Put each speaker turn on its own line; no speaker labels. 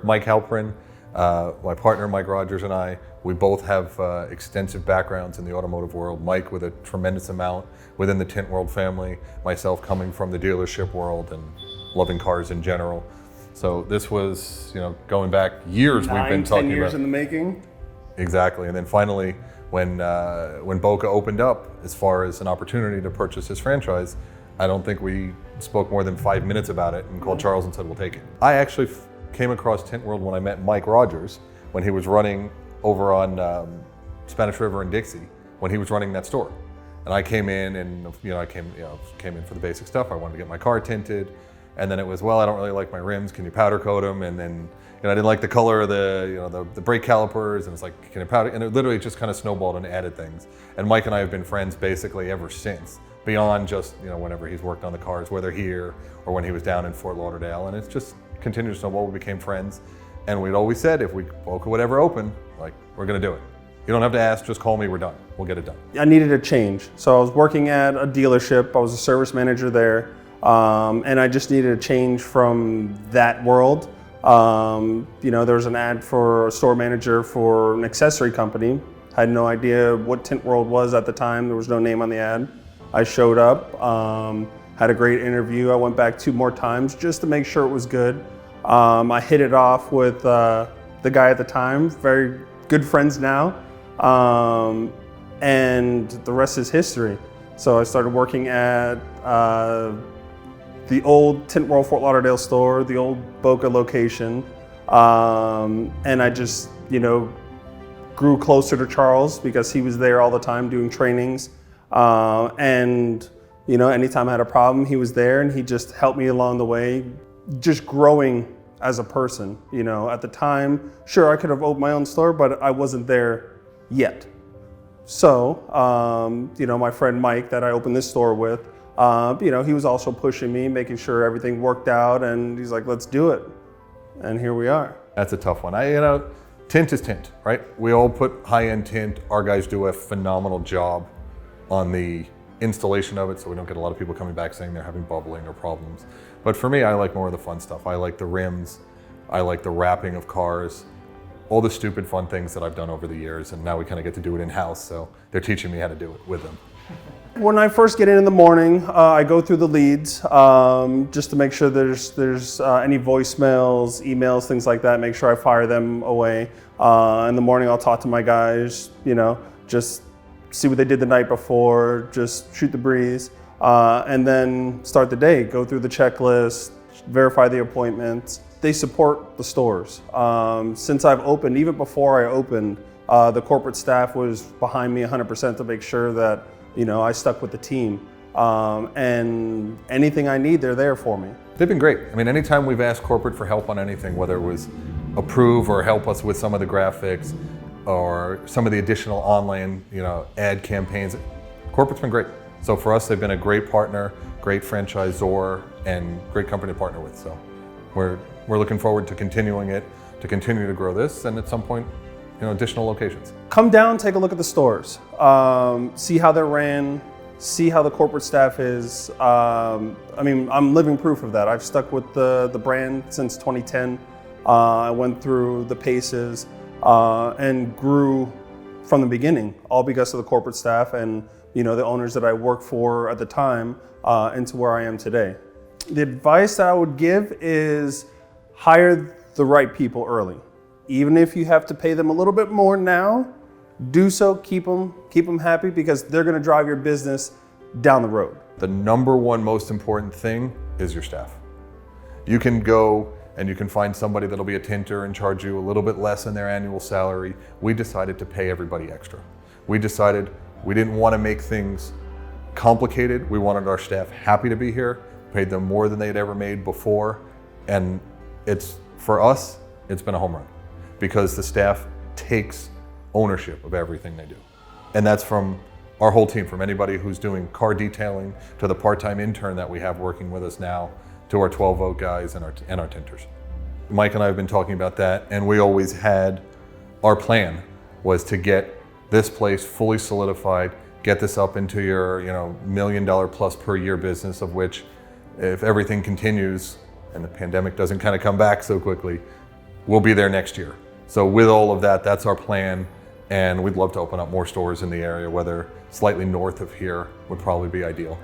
Mike Halperin, my partner Mike Rogers and I, we both have extensive backgrounds in the automotive world. Mike with a tremendous amount within the Tint World family, myself coming from the dealership world and loving cars in general. So this was, going back years. We've been talking
10 years
about
in the making.
Exactly, and then finally, when Boca opened up, as far as an opportunity to purchase his franchise, I don't think we spoke more than 5 minutes about it and called Charles and said, we'll take it. I actually came across Tint World when I met Mike Rogers, when he was running over on Spanish River and Dixie, when he was running that store. And I came in and, I came in for the basic stuff. I wanted to get my car tinted. And then it was, well, I don't really like my rims. Can you powder coat them? And then, I didn't like the color of the brake calipers. And it's like, can you powder? And it literally just kind of snowballed and added things. And Mike and I have been friends basically ever since, beyond just, whenever he's worked on the cars, whether here or when he was down in Fort Lauderdale. And it's just continued to snowball. We became friends. And we'd always said, if Boca would ever open, we're going to do it. You don't have to ask, just call me, we're done. We'll get it done.
I needed a change. So I was working at a dealership. I was a service manager there. And I just needed a change from that world. There was an ad for a store manager for an accessory company. I had no idea what Tint World was at the time. There was no name on the ad. I showed up, had a great interview. I went back 2 more times just to make sure it was good. I hit it off with the guy at the time, very good friends now. And the rest is history. So I started working at the old Tint World Fort Lauderdale store, the old Boca location. And I just, grew closer to Charles because he was there all the time doing trainings. And anytime I had a problem, he was there and he just helped me along the way, just growing as a person. At the time, sure, I could have opened my own store, but I wasn't there yet. So, my friend Mike that I opened this store with, he was also pushing me, making sure everything worked out, and he's like, let's do it. And here we are.
That's a tough one. Tint is tint, right? We all put high-end tint. Our guys do a phenomenal job on the installation of it, so we don't get a lot of people coming back saying they're having bubbling or problems. But for me, I like more of the fun stuff. I like the rims. I like the wrapping of cars. All the stupid fun things that I've done over the years, and now we kind of get to do it in-house, so they're teaching me how to do it with them.
When I first get in the morning, I go through the leads just to make sure there's any voicemails, emails, things like that, make sure I fire them away. In the morning, I'll talk to my guys, just see what they did the night before, just shoot the breeze, and then start the day, go through the checklist, verify the appointments. They support the stores. Since I've opened, even before I opened, the corporate staff was behind me 100% to make sure that I stuck with the team, and anything I need, they're there for me.
They've been great. Anytime we've asked corporate for help on anything, whether it was approve or help us with some of the graphics or some of the additional online, ad campaigns, corporate's been great. So for us, they've been a great partner, great franchisor, and great company to partner with. So we're looking forward to continuing it, to continue to grow this, and at some point, additional locations.
Come down, take a look at the stores, see how they're ran, see how the corporate staff is. I'm living proof of that. I've stuck with the brand since 2010. I went through the paces and grew from the beginning, all because of the corporate staff and the owners that I worked for at the time into where I am today. The advice that I would give is hire the right people early. Even if you have to pay them a little bit more now, do so, keep them happy, because they're gonna drive your business down the road.
The number one most important thing is your staff. You can go and you can find somebody that'll be a tinter and charge you a little bit less than their annual salary. We decided to pay everybody extra. We decided we didn't want to make things complicated. We wanted our staff happy to be here, paid them more than they'd ever made before. And for us, it's been a home run, because the staff takes ownership of everything they do. And that's from our whole team, from anybody who's doing car detailing to the part-time intern that we have working with us now, to our 12-vote guys and our tinters. Mike and I have been talking about that, and we always had, our plan was to get this place fully solidified, get this up into your $1 million plus per year business, of which, if everything continues and the pandemic doesn't kind of come back so quickly, we'll be there next year. So with all of that, that's our plan. And we'd love to open up more stores in the area, whether slightly north of here would probably be ideal.